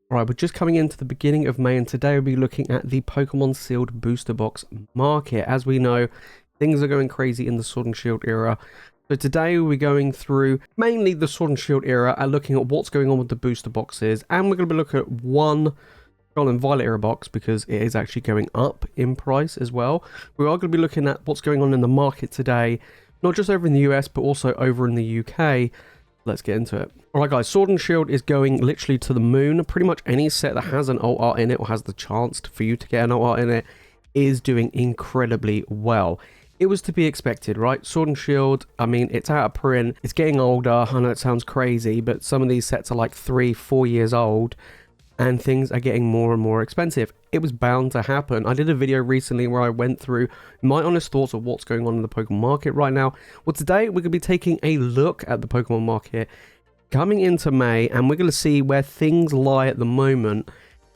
Right, we're just coming into the beginning of May, and today we'll be looking at the Pokemon Sealed Booster Box market. As we know, things are going crazy in the Sword and Shield era. So today we'll be going through mainly the Sword and Shield era and looking at what's going on with the booster boxes. And we're going to be looking at one Scarlet and Violet era box because it is actually going up in price as well. We are going to be looking at what's going on in the market today, not just over in the US, but also over in the UK. Let's get into it. Alright guys, Sword and Shield is going literally to the moon. Pretty much any set that has an alt art in it or has the chance for you to get an alt art in it is doing incredibly well. It was to be expected, right? Sword and Shield, I mean, it's out of print. It's getting older. I know it sounds crazy, but some of these sets are like 3-4 years old and things are getting more and more expensive. It was bound to happen. I did a video recently where I went through my honest thoughts of what's going on in the Pokemon market right now. Well, today we're going to be taking a look at the Pokemon market coming into May, and we're going to see where things lie at the moment,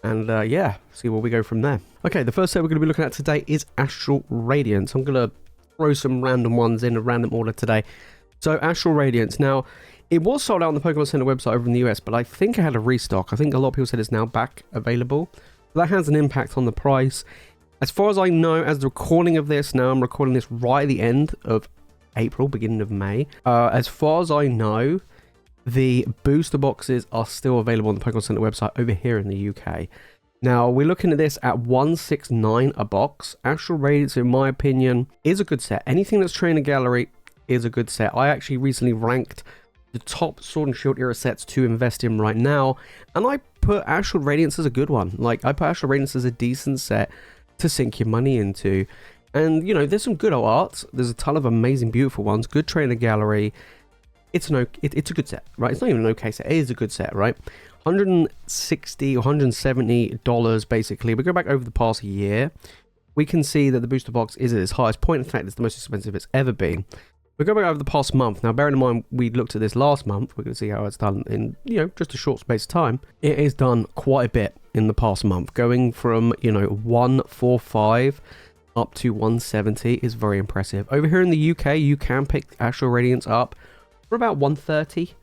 and yeah, see where we go from there. Okay, the first set we're going to be looking at today is Astral Radiance. I'm going to throw some random ones in a random order today. So Astral Radiance. Now, it was sold out on the Pokemon Center website over in the US, but I think it had a restock. I think a lot of people said it's now back available. That has an impact on the price. As far as I know, as the recording of this, now I'm recording this right at the end of April, beginning of May. As far as I know, the booster boxes are still available on the Pokemon Center website over here in the UK. Now, we're looking at this at $169 a box. Astral Radiance, in my opinion, is a good set. Anything that's Trainer Gallery is a good set. I actually recently ranked the top Sword and Shield era sets to invest in right now, and I put Astral Radiance as a good one. Like, I put Astral Radiance as a decent set to sink your money into. And, you know, there's some good arts. There's a ton of amazing, beautiful ones. Good Trainer Gallery. It's a good set, right? It's not even an okay set. It is a good set, right? $160 or $170 basically. We go back over the past year. We can see that the booster box is at its highest point. In fact, it's the most expensive it's ever been. We go back over the past month. Now, bearing in mind, we looked at this last month. We're going to see how it's done in, you know, just a short space of time. It is done quite a bit in the past month. Going from, you know, 145 up to 170 is very impressive. Over here in the UK, you can pick Astral Radiance up for about 130,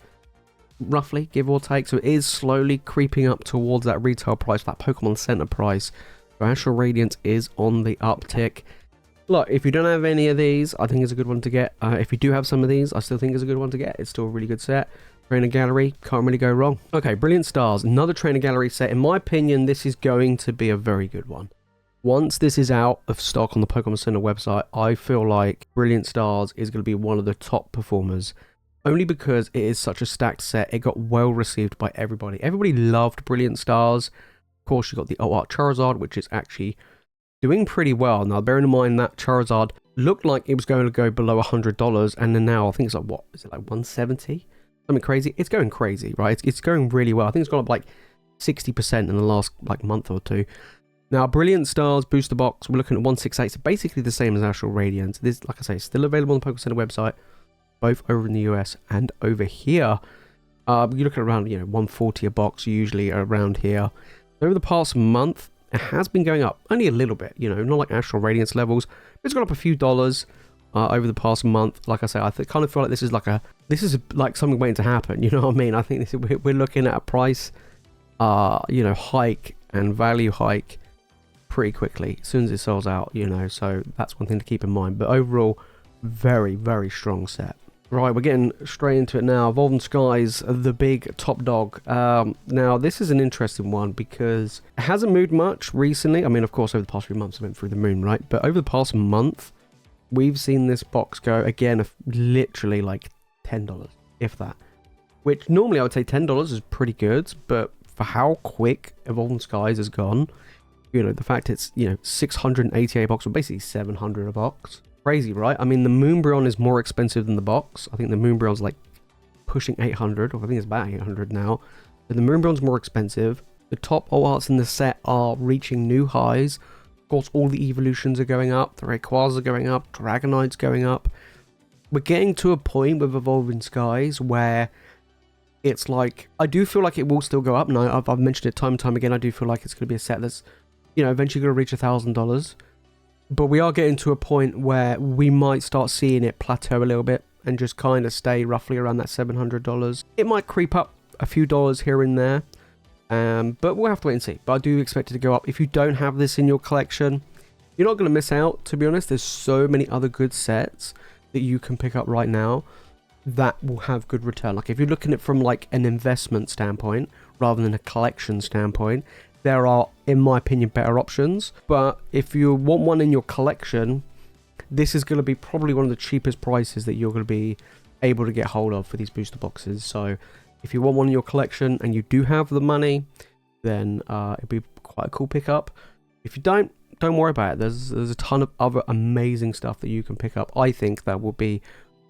roughly, give or take. So it is slowly creeping up towards that retail price, that Pokemon Center price. So Astral Radiance is on the uptick. Look, if you don't have any of these, I think it's a good one to get. If you do have some of these, I still think it's a good one to get. It's still a really good set. Trainer Gallery, can't really go wrong. Okay, Brilliant Stars, another Trainer Gallery set. In my opinion, this is going to be a very good one. Once this is out of stock on the Pokemon Center website, I feel like Brilliant Stars is going to be one of the top performers. Only because it is such a stacked set. It got well received by everybody. Everybody loved Brilliant Stars. Of course, you got the Art Charizard, which is actually doing pretty well. Now, bearing in mind that Charizard looked like it was going to go below $100, and then now I think it's like, what is it, like 170? Something crazy. It's going crazy, right? It's going really well. I think it's gone up like 60% in the last like month or two. Now, Brilliant Stars booster box, we're looking at 168. So basically the same as Astral Radiance. This, like I say, still available on the Pokemon Center website, both over in the US and over here. You're looking around, you know, 140 a box usually around here. Over the past month, it has been going up only a little bit, you know, not like Astral Radiance levels, but it's gone up a few dollars over the past month. Like I say, I kind of feel like this is like something waiting to happen. You know what I mean? I think we're looking at a price, you know, hike and value hike pretty quickly as soon as it sells out. You know, so that's one thing to keep in mind. But overall, very, very strong set. Right, we're getting straight into it now. Evolving Skies, the big top dog. Now, this is an interesting one because it hasn't moved much recently. I mean, of course, over the past few months, it went through the moon, right? But over the past month, we've seen this box go, again, literally like $10, if that. Which normally I would say $10 is pretty good, but for how quick Evolving Skies has gone, you know, the fact it's, you know, 688 a box, or basically 700 a box. Crazy, right? I mean, the Moonbryon is more expensive than the box. I think the Moonbryon's like pushing 800, or I think it's about 800 now. But the Moonbryon's more expensive. The top alt arts in the set are reaching new highs. Of course, all the evolutions are going up. The Rayquazas are going up. Dragonites going up. We're getting to a point with Evolving Skies where it's like, I do feel like it will still go up. And I've mentioned it time and time again. I do feel like it's going to be a set that's, you know, eventually going to reach $1,000. But we are getting to a point where we might start seeing it plateau a little bit and just kind of stay roughly around that $700. It might creep up a few dollars here and there, But we'll have to wait and see. But I do expect it to go up. If you don't have this in your collection, you're not going to miss out, to be honest. There's so many other good sets that you can pick up right now that will have good return. Like if you're looking at it from like an investment standpoint rather than a collection standpoint, there are, in my opinion, better options. But if you want one in your collection, this is going to be probably one of the cheapest prices that you're going to be able to get hold of for these booster boxes. So if you want one in your collection and you do have the money, then it'd be quite a cool pickup. If you don't worry about it. There's a ton of other amazing stuff that you can pick up. I think that will be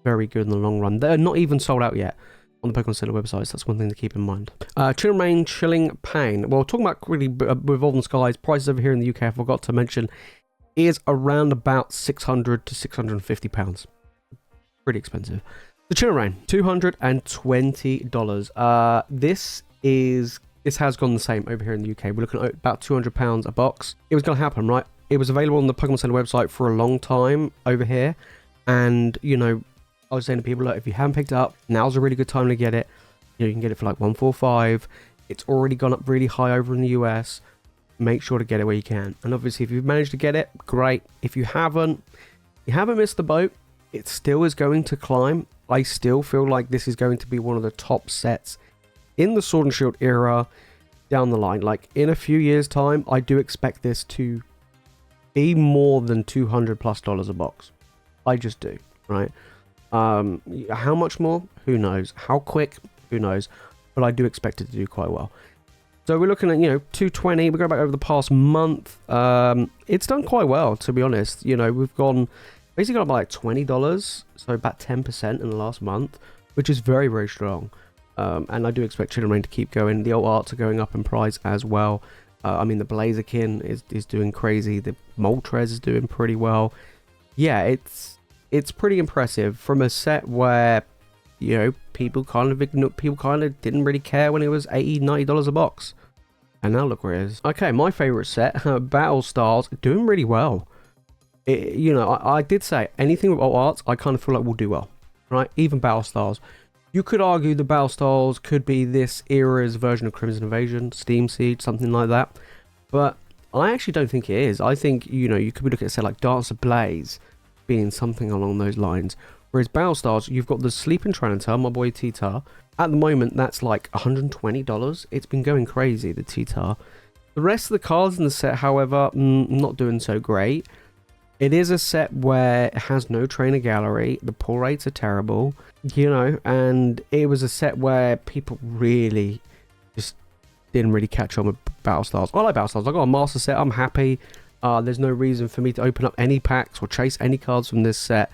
very good in the long run. They're not even sold out yet on the Pokemon Center websites. That's one thing to keep in mind. Chilling Rain, Chilling Pain. Well, talking about really Revolving Skies, prices over here in the UK, I forgot to mention, is around about £600 to £650. Pretty expensive. The Chilling Rain, $220. This has gone the same over here in the UK. We're looking at about £200 a box. It was going to happen, right? It was available on the Pokemon Center website for a long time over here. And, you know, I was saying to people, look, if you haven't picked it up, now's a really good time to get it. You know, you can get it for like $145. It's already gone up really high over in the US. Make sure to get it where you can. And obviously, if you've managed to get it, great. If you haven't missed the boat. It still is going to climb. I still feel like this is going to be one of the top sets in the Sword and Shield era down the line. Like in a few years time, I do expect this to be more than $200+ a box. I just do, right? How much more? Who knows? How quick? Who knows? But I do expect it to do quite well. So we're looking at, you know, 220. We go back over the past month. It's done quite well, to be honest. You know, we've basically got about like $20, so about 10% in the last month, which is very, very strong. And I do expect Chilling Rain to keep going. The alt arts are going up in price as well. I mean, the Blaziken is doing crazy. The Moltres is doing pretty well. Yeah, it's pretty impressive from a set where, you know, people kind of didn't really care when it was $80, $90 a box. And now look where it is. Okay, my favorite set, Battle Stars, doing really well. You know, I did say anything with alt arts, I kind of feel like will do well, right? Even Battle Stars. You could argue the Battle Stars could be this era's version of Crimson Invasion, Steam Siege, something like that. But I actually don't think it is. I think, you know, you could be looking at, say, like Dance Ablaze being something along those lines. Whereas Battle Stars, you've got the Sleeping Tranitar, my boy T-Tar. At the moment, that's like $120. It's been going crazy, the T-Tar. The rest of the cards in the set, however, not doing so great. It is a set where it has no trainer gallery. The pull rates are terrible, you know, and it was a set where people really just didn't really catch on with Battle Stars. I like Battle Stars. I got a master set. I'm happy. There's no reason for me to open up any packs or chase any cards from this set.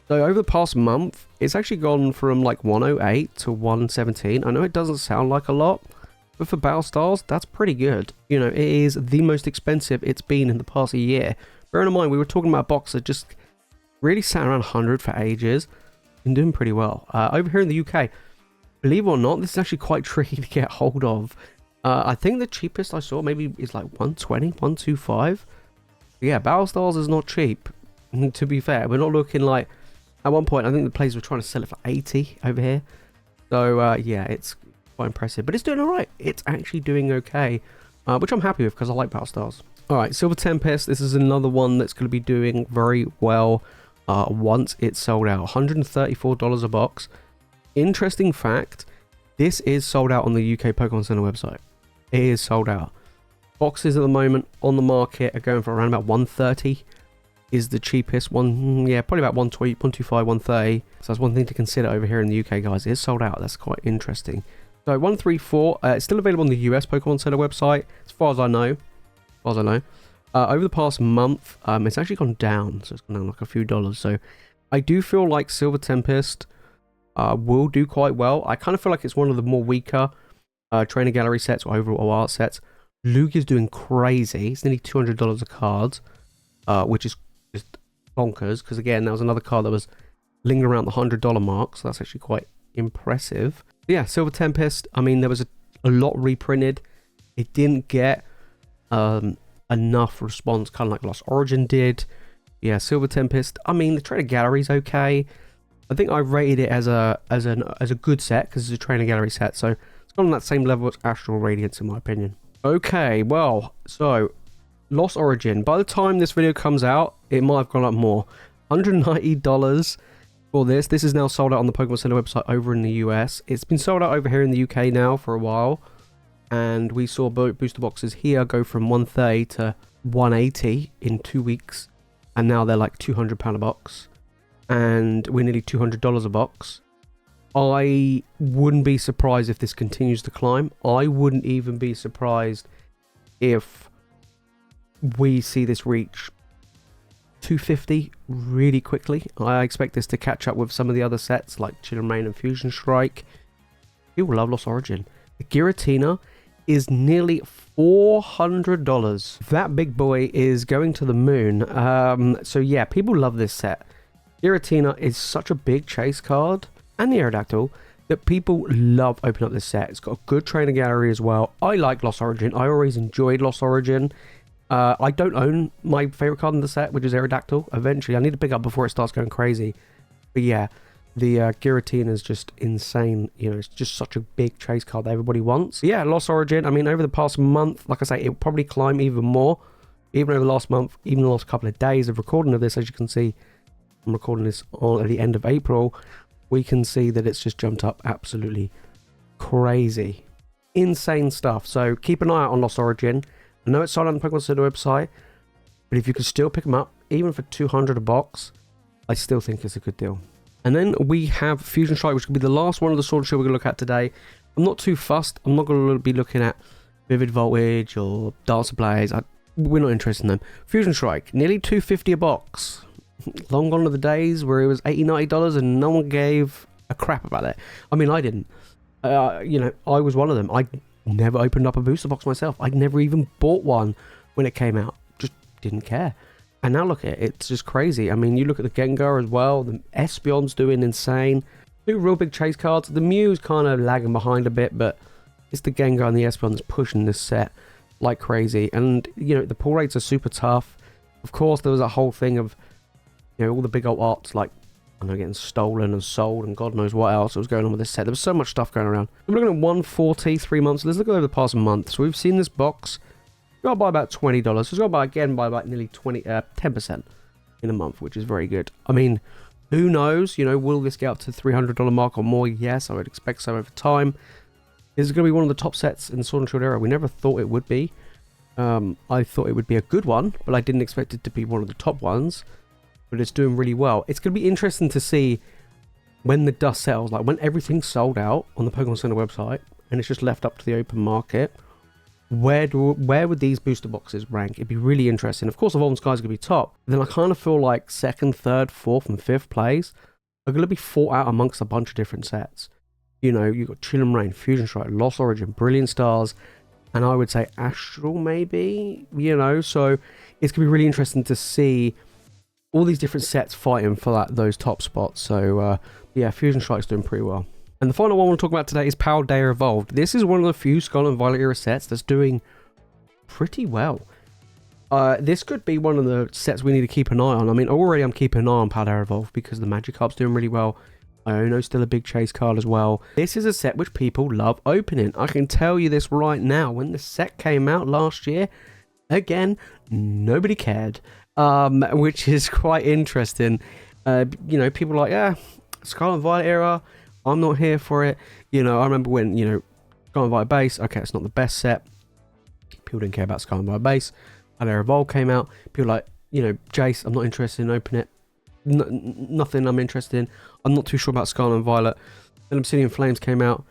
So over the past month, it's actually gone from like 108 to 117. I know it doesn't sound like a lot, but for Battle Stars, that's pretty good. You know, it is the most expensive it's been in the past year. Bearing in mind, we were talking about a box that just really sat around 100 for ages. Been doing pretty well. Over here in the UK, believe it or not, this is actually quite tricky to get hold of. I think the cheapest I saw maybe is like 120, 125. Yeah, Battle Stars is not cheap, to be fair. We're not looking like... At one point, I think the players were trying to sell it for 80 over here. So, yeah, it's quite impressive. But it's doing alright. It's actually doing okay, which I'm happy with because I like Battle Stars. Alright, Silver Tempest. This is another one that's going to be doing very well once it's sold out. $134 a box. Interesting fact, this is sold out on the UK Pokemon Center website. It is sold out. Boxes at the moment on the market are going for around about $130. Is the cheapest one. Yeah, probably about 120, 125, 130. So that's one thing to consider over here in the UK, guys. It is sold out. That's quite interesting. So 134. It's still available on the US Pokemon Center website, as far as I know. Over the past month, it's actually gone down. So it's gone down like a few dollars. So I do feel like Silver Tempest will do quite well. I kind of feel like it's one of the more weaker trainer gallery sets or overall art sets. Luke is doing crazy. It's nearly $200 a card, which is just bonkers. Because again, that was another card that was lingering around the $100 mark. So that's actually quite impressive. But yeah, Silver Tempest. I mean, there was a lot reprinted. It didn't get enough response, kind of like Lost Origin did. Yeah, Silver Tempest. I mean, the trainer gallery's okay. I think I rated it as a good set because it's a trainer gallery set, so it's It's on that same level as Astral Radiance, in my opinion. Okay, well, so Lost Origin. By the time this video comes out, it might have gone up more. $190 for this. This is now sold out on the Pokemon Center website over in the US. It's been sold out over here in the UK now for a while. And we saw booster boxes here go from 130 to 180 in 2 weeks. And now they're like £200 a box. And we're nearly $200 a box. I wouldn't be surprised if this continues to climb. I wouldn't even be surprised if we see this reach 250 really quickly. I expect this to catch up with some of the other sets like Chill and Rain and Fusion Strike. People love Lost Origin. The Giratina is nearly $400. That big boy is going to the moon. So yeah, people love this set. Giratina is such a big chase card, and the Aerodactyl, that people love opening up this set. It's got a good trainer gallery as well. I like Lost Origin. I always enjoyed Lost Origin. I don't own my favorite card in the set, which is Aerodactyl. Eventually, I need to pick up before it starts going crazy. But yeah, the Giratina is just insane. You know, it's just such a big chase card that everybody wants. But yeah, Lost Origin. I mean, over the past month, like I say, it'll probably climb even more. Even over the last month, even the last couple of days of recording of this, as you can see, I'm recording this at the end of April. We can see that it's just jumped up absolutely crazy. Insane stuff. So keep an eye out on Lost Origin. I know it's sold on the Pokemon Center website, but if you could still pick them up, even for $200 a box, I still think it's a good deal. And then we have Fusion Strike, which could be the last one of the Sword and Shield we're going to look at today. I'm not too fussed. I'm not going to be looking at Vivid Voltage or Dancer Blaze. We're not interested in them. Fusion Strike, nearly $250 a box. Long gone are the days where it was $80, $90 and no one gave a crap about it. I mean, I didn't. You know, I was one of them. I never opened up a booster box myself. I'd never even bought one when it came out. Just didn't care. And now look at it. It's just crazy. I mean, you look at the Gengar as well. The Espeon's doing insane. Two real big chase cards. The Mew's kind of lagging behind a bit, but it's the Gengar and the Espeon that's pushing this set like crazy. And, you know, the pull rates are super tough. Of course, there was a whole thing of, you know, all the big old arts like, I know, getting stolen and sold and God knows what else was going on with this set. There was so much stuff going around. We're looking at 140, 3 months. Let's look over the past month. So we've seen this box got by about $20. So it's got by again by about nearly 10% in a month, which is very good. I mean, who knows? You know, will this get up to $300 mark or more? Yes, I would expect so over time. This is going to be one of the top sets in the Sword and Shield era. We never thought it would be. I thought it would be a good one, but I didn't expect it to be one of the top ones. But it's doing really well. It's going to be interesting to see when the dust settles, like when everything's sold out on the Pokemon Center website and it's just left up to the open market. Where would these booster boxes rank? It'd be really interesting. Of course, Evolving Skies is going to be top. Then I kind of feel like second, third, fourth, and fifth place are going to be fought out amongst a bunch of different sets. You know, you've got Chill and Rain, Fusion Strike, Lost Origin, Brilliant Stars, and I would say Astral maybe. You know, so it's going to be really interesting to see all these different sets fighting for those top spots. So yeah, Fusion Strike's doing pretty well. And the final one we'll talk about today is Paldea Evolved. This is one of the few Scarlet and Violet era sets that's doing pretty well. This could be one of the sets we need to keep an eye on. I mean, already I'm keeping an eye on Paldea Evolved because the Magikarp's doing really well. Iono's still a big chase card as well. This is a set which people love opening. I can tell you this right now. When the set came out last year, again, nobody cared. Which is quite interesting. You know, people are like, yeah, Scarlet and Violet era, I'm not here for it. You know, I remember when, you know, Scarlet and Violet base, okay, it's not the best set. People didn't care about Scarlet and Violet base. Paldea Evolved came out. People were like, you know, Jace, I'm not interested in opening it. Nothing I'm interested in. I'm not too sure about Scarlet and Violet. Then Obsidian Flames came out.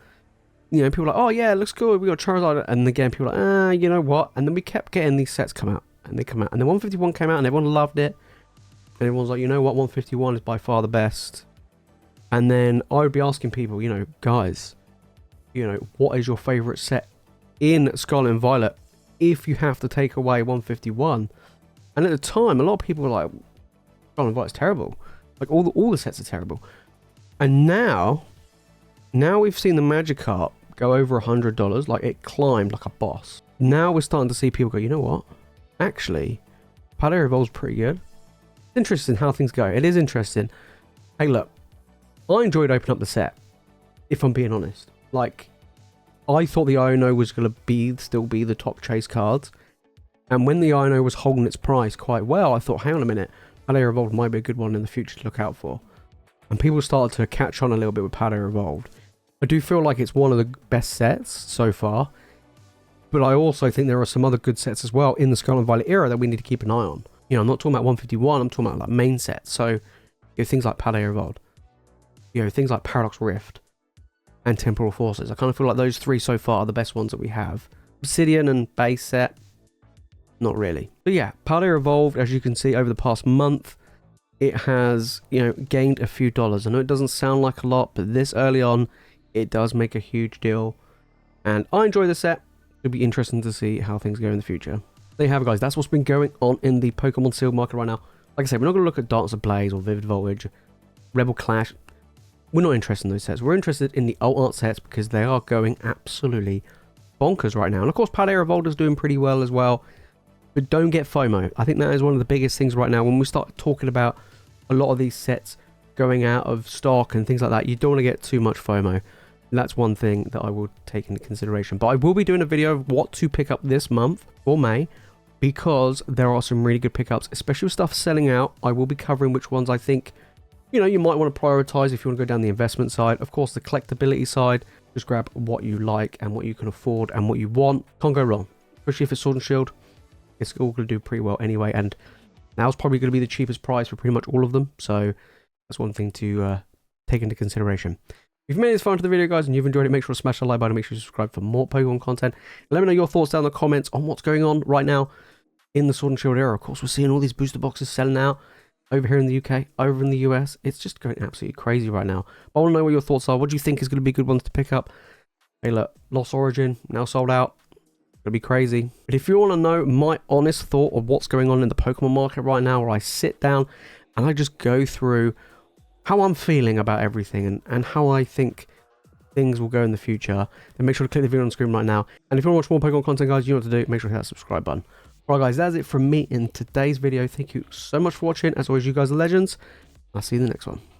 You know, people were like, oh yeah, it looks good. We got Charizard. And again, people were like, you know what? And then we kept getting these sets come out. And they come out. And then 151 came out and everyone loved it. And everyone's like, you know what? 151 is by far the best. And then I would be asking people, you know, guys, you know, what is your favorite set in Scarlet and Violet if you have to take away 151? And at the time, a lot of people were like, Scarlet and Violet's terrible. Like, all the sets are terrible. And now we've seen the Magikarp go over $100. Like, it climbed like a boss. Now we're starting to see people go, you know what? Actually, Paldea Evolved's pretty good. It's interesting how things go. It is interesting. Hey, look, I enjoyed opening up the set, if I'm being honest. Like, I thought the Iono was going to still be the top chase cards. And when the Iono was holding its price quite well, I thought, hang on a minute, Paldea Evolved might be a good one in the future to look out for. And people started to catch on a little bit with Paldea Evolved. I do feel like it's one of the best sets so far. But I also think there are some other good sets as well in the Scarlet and Violet era that we need to keep an eye on. You know, I'm not talking about 151, I'm talking about like main sets. So, you know, things like Paldea Evolved. You know, things like Paradox Rift and Temporal Forces. I kind of feel like those three so far are the best ones that we have. Obsidian and base set, not really. But yeah, Paldea Evolved, as you can see over the past month, it has, you know, gained a few dollars. I know it doesn't sound like a lot, but this early on, it does make a huge deal. And I enjoy the set. It'll be interesting to see how things go in the future. There you have it, guys. That's what's been going on in the Pokemon sealed market right now. Like I said, we're not going to look at Darts of Blaze or Vivid Voltage, Rebel Clash. We're not interested in those sets. We're interested in the alt art sets because they are going absolutely bonkers right now. And of course, Paldea Evolved is doing pretty well as well. But don't get FOMO. I think that is one of the biggest things right now. When we start talking about a lot of these sets going out of stock and things like that, you don't want to get too much FOMO. That's one thing that I will take into consideration. But I will be doing a video of what to pick up this month for May, because there are some really good pickups, especially with stuff selling out. I will be covering which ones I think, you know, you might want to prioritize if you want to go down the investment side. Of course, the collectability side, just grab what you like and what you can afford and what you want. Can't go wrong, especially if it's Sword and Shield. It's all going to do pretty well anyway, and now's probably going to be the cheapest price for pretty much all of them. So that's one thing to take into consideration. If you've made this far into the video, guys, and you've enjoyed it, make sure to smash the like button, make sure to subscribe for more Pokemon content. Let me know your thoughts down in the comments on what's going on right now in the Sword and Shield era. Of course, we're seeing all these booster boxes selling out over here in the UK, over in the US. It's just going absolutely crazy right now. I want to know what your thoughts are. What do you think is going to be good ones to pick up? Hey, look, Lost Origin, now sold out. It's going to be crazy. But if you want to know my honest thought of what's going on in the Pokemon market right now, where I sit down and I just go through how I'm feeling about everything and how I think things will go in the future, then make sure to click the video on the screen right now. And if you want to watch more Pokemon content, guys, you know what to do. Make sure to hit that subscribe button. Alright, guys, that's it from me in today's video. Thank you so much for watching. As always, you guys are legends. I'll see you in the next one.